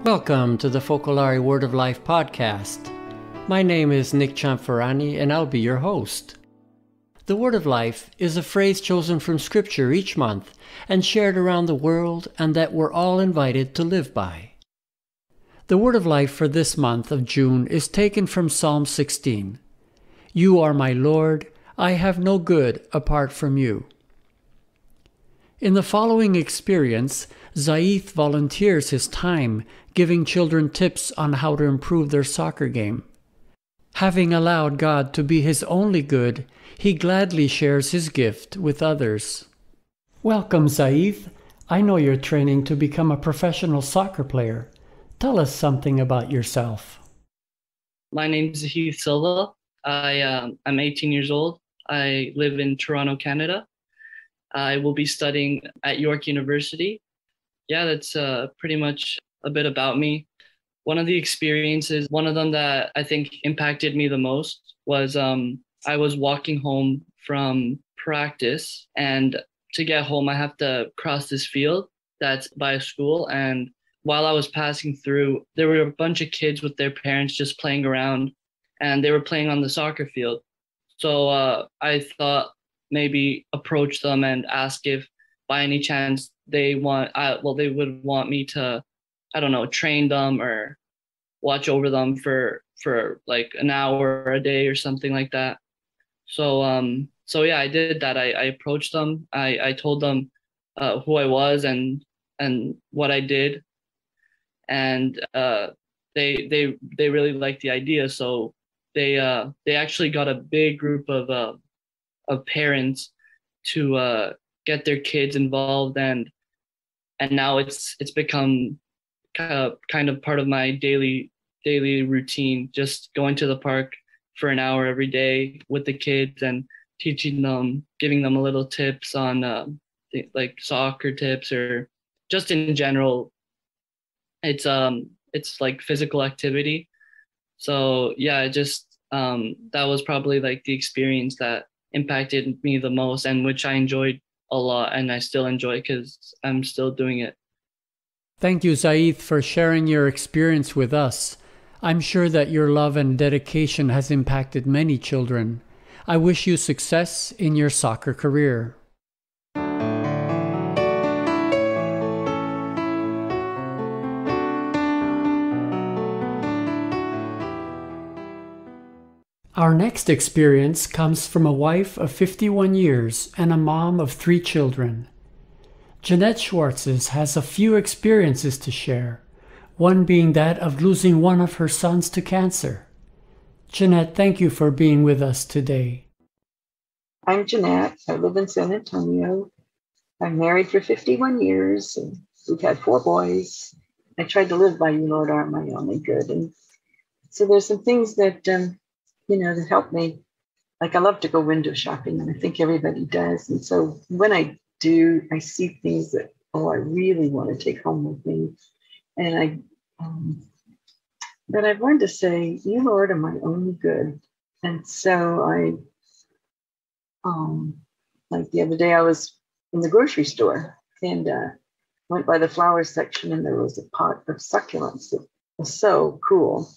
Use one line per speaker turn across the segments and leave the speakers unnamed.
Welcome to the Focolare Word of Life podcast. My name is Nick Cianforani and I'll be your host. The Word of Life is a phrase chosen from Scripture each month and shared around the world and that we're all invited to live by. The Word of Life for this month of June is taken from Psalm 16. You are my Lord, I have no good apart from you. In the following experience, Zahith volunteers his time, giving children tips on how to improve their soccer game. Having allowed God to be his only good, he gladly shares his gift with others. Welcome, Zahith. I know you're training to become a professional soccer player. Tell us something about yourself.
My name is Hugh Silva. I'm 18 years old. I live in Toronto, Canada. I will be studying at York University. Yeah, that's pretty much a bit about me. One of the experiences, one of them that I think impacted me the most was I was walking home from practice, and to get home, I have to cross this field that's by a school. And while I was passing through, there were a bunch of kids with their parents just playing around, and they were playing on the soccer field. So I thought maybe approach them and ask if by any chance they would want me to, I don't know, train them or watch over them for like an hour or a day or something like that. So yeah, I did that. I approached them. I told them who I was and what I did, and they really liked the idea. So they actually got a big group of parents to get their kids involved, and now it's become kind of part of my daily routine, just going to the park for an hour every day with the kids and teaching them, giving them a little tips on like soccer tips or just in general. It's like physical activity. So yeah, that was probably like the experience that impacted me the most, and which I enjoyed a lot, and I still enjoy because I'm still doing it.
Thank you, Zahith, for sharing your experience with us. I'm sure that your love and dedication has impacted many children. I wish you success in your soccer career. Our next experience comes from a wife of 51 years and a mom of 3 children. Jeanette Schwartzes has a few experiences to share, one being that of losing one of her sons to cancer. Jeanette, thank you for being with us today.
I'm Jeanette. I live in San Antonio. I'm married for 51 years, and we've had 4 boys. I tried to live by you, Lord, are my only good. And so there's some things that, that help me. Like I love to go window shopping, and I think everybody does. And so when I do, I see things that, I really want to take home with me. And but I've learned to say, you, Lord, are my only good. And so like the other day, I was in the grocery store and went by the flower section, and there was a pot of succulents that was so cool.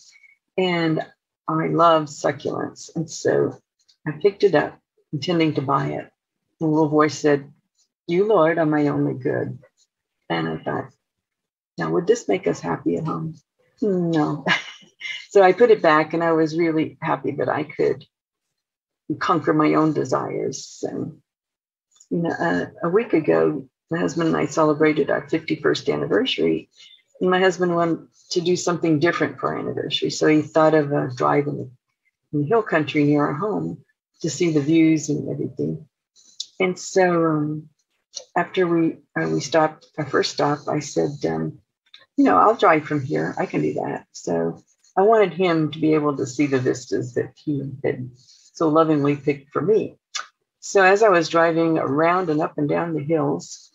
And I love succulents. And so I picked it up, intending to buy it. The little voice said, you, Lord, are my only good. And I thought, now, would this make us happy at home? No. So I put it back, and I was really happy that I could conquer my own desires. And, a week ago, my husband and I celebrated our 51st anniversary. And my husband wanted to do something different for our anniversary. So he thought of a drive in the hill country near our home to see the views and everything. And so after we stopped, our first stop, I said, I'll drive from here. I can do that. So I wanted him to be able to see the vistas that he had so lovingly picked for me. So as I was driving around and up and down the hills,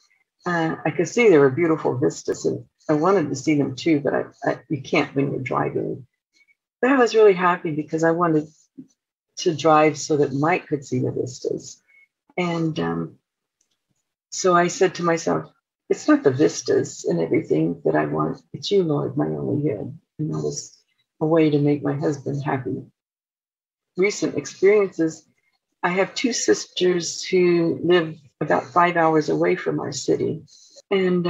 I could see there were beautiful vistas, and I wanted to see them too, but you can't when you're driving. But I was really happy because I wanted to drive so that Mike could see the vistas. And so I said to myself, it's not the vistas and everything that I want. It's you, Lord, my only good. And that was a way to make my husband happy. Recent experiences, I have two sisters who live about 5 hours away from our city. And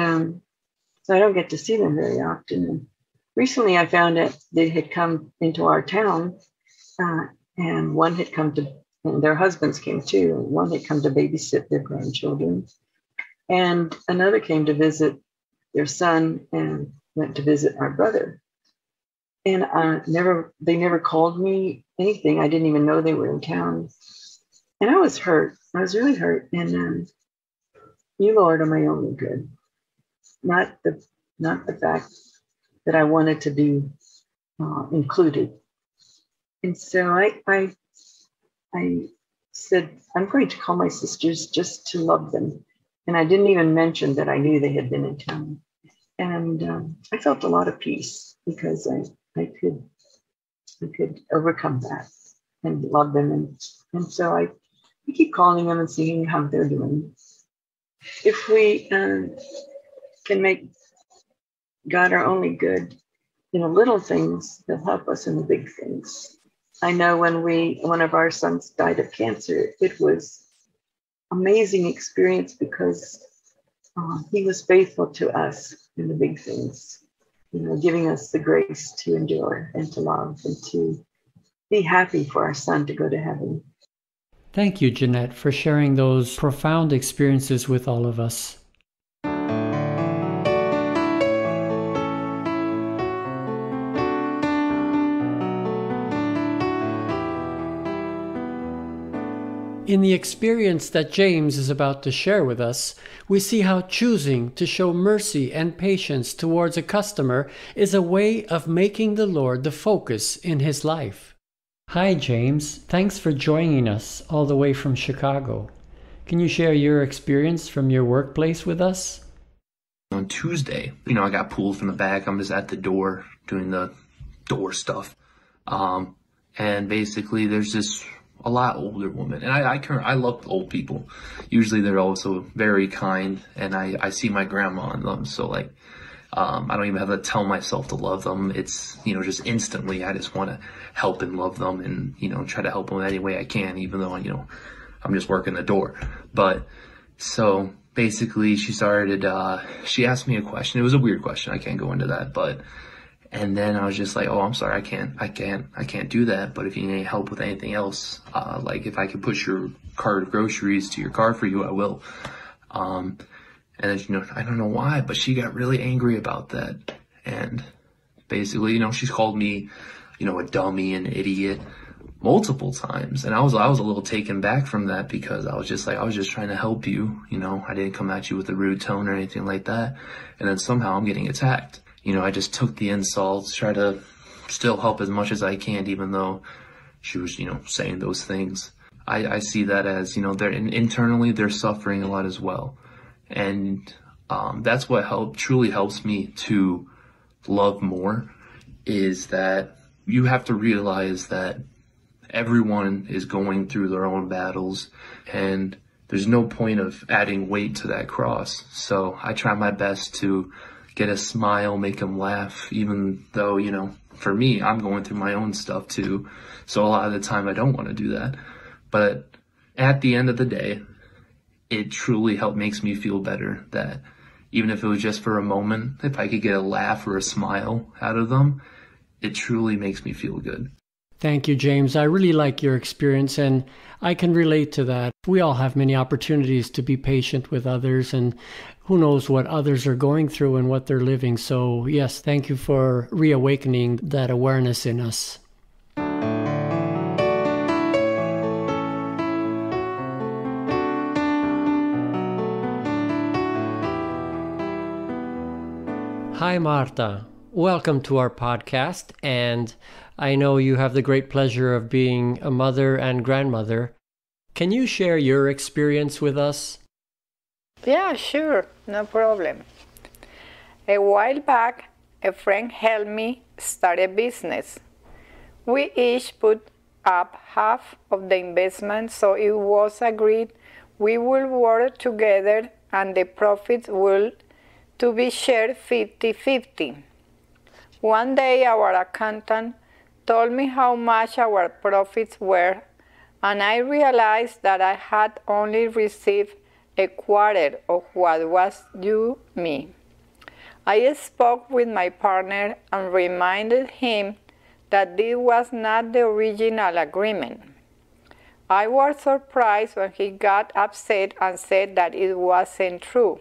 so I don't get to see them very often. And recently I found out they had come into our town, and one had come to, and their husbands came too. One had come to babysit their grandchildren. And another came to visit their son and went to visit our brother. And they never called me anything. I didn't even know they were in town. And I was hurt. I was really hurt. And you, Lord, are my only good. Not the fact that I wanted to be included. And so I said, I'm going to call my sisters just to love them. And I didn't even mention that I knew they had been in town. And I felt a lot of peace because I could overcome that and love them. And so I keep calling them and seeing how they're doing. If we can make God our only good in the little things, He'll help us in the big things. I know when one of our sons died of cancer, it was amazing experience because he was faithful to us in the big things, giving us the grace to endure and to love and to be happy for our son to go to heaven.
Thank you, Jeanette, for sharing those profound experiences with all of us. In the experience that James is about to share with us, we see how choosing to show mercy and patience towards a customer is a way of making the Lord the focus in his life. Hi, James. Thanks for joining us all the way from Chicago. Can you share your experience from your workplace with us?
On Tuesday, I got pulled from the back. I'm just at the door doing the door stuff. And basically there's this a lot older woman, and I love old people. Usually they're also very kind, and I see my grandma in them, so I don't even have to tell myself to love them. It's just instantly I just want to help and love them, and try to help them any way I can, even though I'm just working the door. But so basically she she asked me a question. It was a weird question, I can't go into that, and then I was just like, oh, I'm sorry, I can't do that. But if you need any help with anything else, if I could push your cart of groceries to your car for you, I will. And then, I don't know why, but she got really angry about that. And basically, she's called me, a dummy, an idiot multiple times. And I was a little taken back from that because I was just like, I was just trying to help you. I didn't come at you with a rude tone or anything like that. And then somehow I'm getting attacked. I just took the insults, try to still help as much as I can, even though she was, saying those things. I see that as, internally they're suffering a lot as well. And that's what truly helps me to love more, is that you have to realize that everyone is going through their own battles, and there's no point of adding weight to that cross. So I try my best to get a smile, make them laugh, even though, for me, I'm going through my own stuff too. So a lot of the time I don't want to do that. But at the end of the day, it truly makes me feel better that even if it was just for a moment, if I could get a laugh or a smile out of them, it truly makes me feel good.
Thank you, James. I really like your experience, and I can relate to that. We all have many opportunities to be patient with others, and who knows what others are going through and what they're living. So yes, thank you for reawakening that awareness in us. Hi, Marta. Welcome to our podcast, and I know you have the great pleasure of being a mother and grandmother. Can you share your experience with us?
Yeah, sure, no problem. A while back, a friend helped me start a business. We each put up half of the investment, so it was agreed we will work together and the profits will to be shared 50-50. One day our accountant told me how much our profits were, and I realized that I had only received a quarter of what was due me. I spoke with my partner and reminded him that this was not the original agreement. I was surprised when he got upset and said that it wasn't true.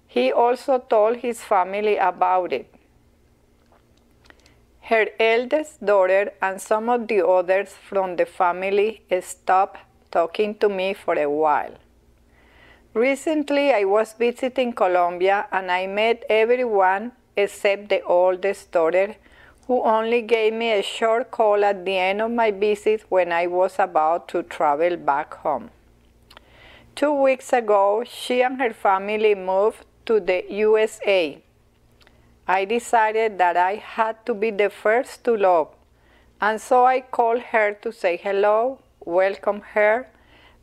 He also told his family about it. Her eldest daughter and some of the others from the family stopped talking to me for a while. Recently, I was visiting Colombia and I met everyone except the oldest daughter, who only gave me a short call at the end of my visit when I was about to travel back home. 2 weeks ago, she and her family moved to the USA. I decided that I had to be the first to love, and so I called her to say hello, welcome her,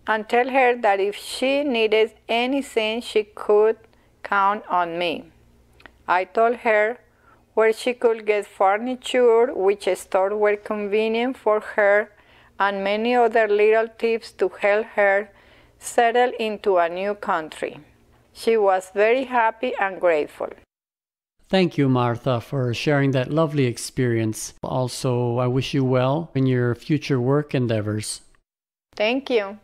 and tell her that if she needed anything, she could count on me. I told her where she could get furniture, which stores were convenient for her, and many other little tips to help her settle into a new country. She was very happy and grateful.
Thank you, Martha, for sharing that lovely experience. Also, I wish you well in your future work endeavors.
Thank you.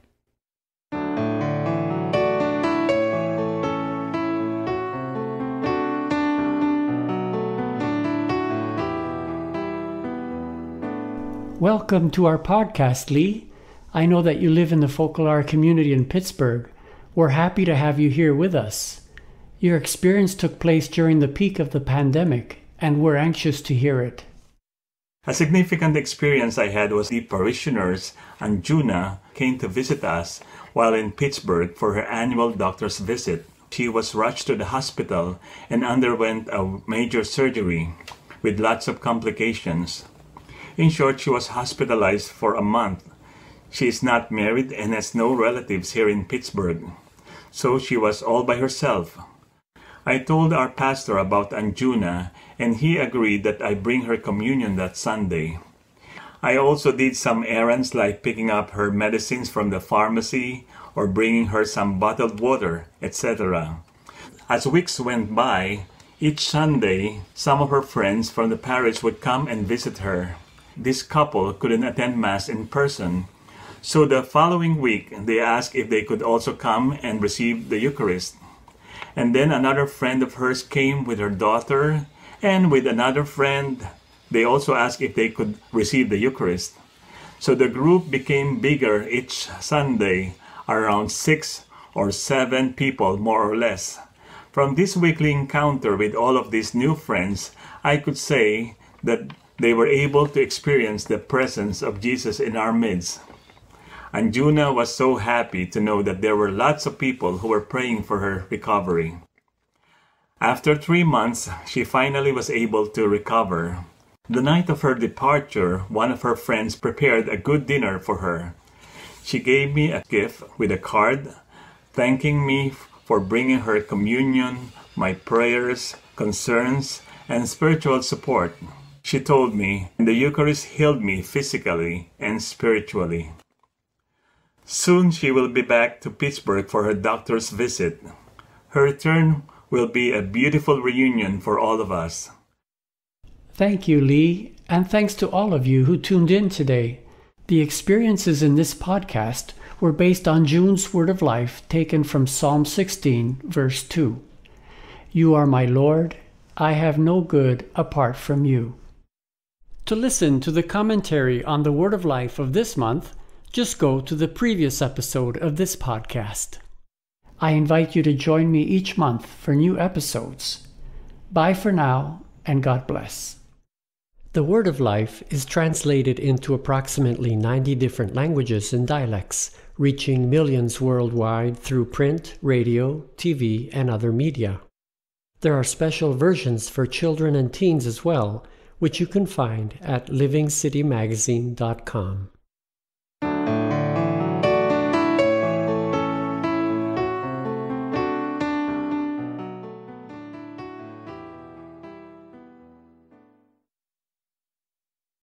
Welcome to our podcast, Lee. I know that you live in the Folklore community in Pittsburgh. We're happy to have you here with us. Your experience took place during the peak of the pandemic, and we're anxious to hear it.
A significant experience I had was the parishioners Anjuna came to visit us while in Pittsburgh for her annual doctor's visit. She was rushed to the hospital and underwent a major surgery with lots of complications. In short, she was hospitalized for a month. She is not married and has no relatives here in Pittsburgh, so she was all by herself. I told our pastor about Anjuna, and he agreed that I bring her communion that Sunday. I also did some errands like picking up her medicines from the pharmacy or bringing her some bottled water, etc. As weeks went by, each Sunday, some of her friends from the parish would come and visit her. This couple couldn't attend Mass in person, so the following week they asked if they could also come and receive the Eucharist. And then another friend of hers came with her daughter, and with another friend, they also asked if they could receive the Eucharist. So the group became bigger each Sunday, around 6 or 7 people more or less. From this weekly encounter with all of these new friends, I could say that they were able to experience the presence of Jesus in our midst. Anjuna was so happy to know that there were lots of people who were praying for her recovery. After 3 months, she finally was able to recover. The night of her departure, one of her friends prepared a good dinner for her. She gave me a gift with a card, thanking me for bringing her communion, my prayers, concerns, and spiritual support. She told me, the Eucharist healed me physically and spiritually. Soon she will be back to Pittsburgh for her doctor's visit. Her return will be a beautiful reunion for all of us.
Thank you, Lee, and thanks to all of you who tuned in today. The experiences in this podcast were based on June's word of life taken from Psalm 16, verse 2. You are my Lord, I have no good apart from you. To listen to the commentary on the word of life of this month, just go to the previous episode of this podcast. I invite you to join me each month for new episodes. Bye for now, and God bless. The Word of Life is translated into approximately 90 different languages and dialects, reaching millions worldwide through print, radio, TV, and other media. There are special versions for children and teens as well, which you can find at livingcitymagazine.com.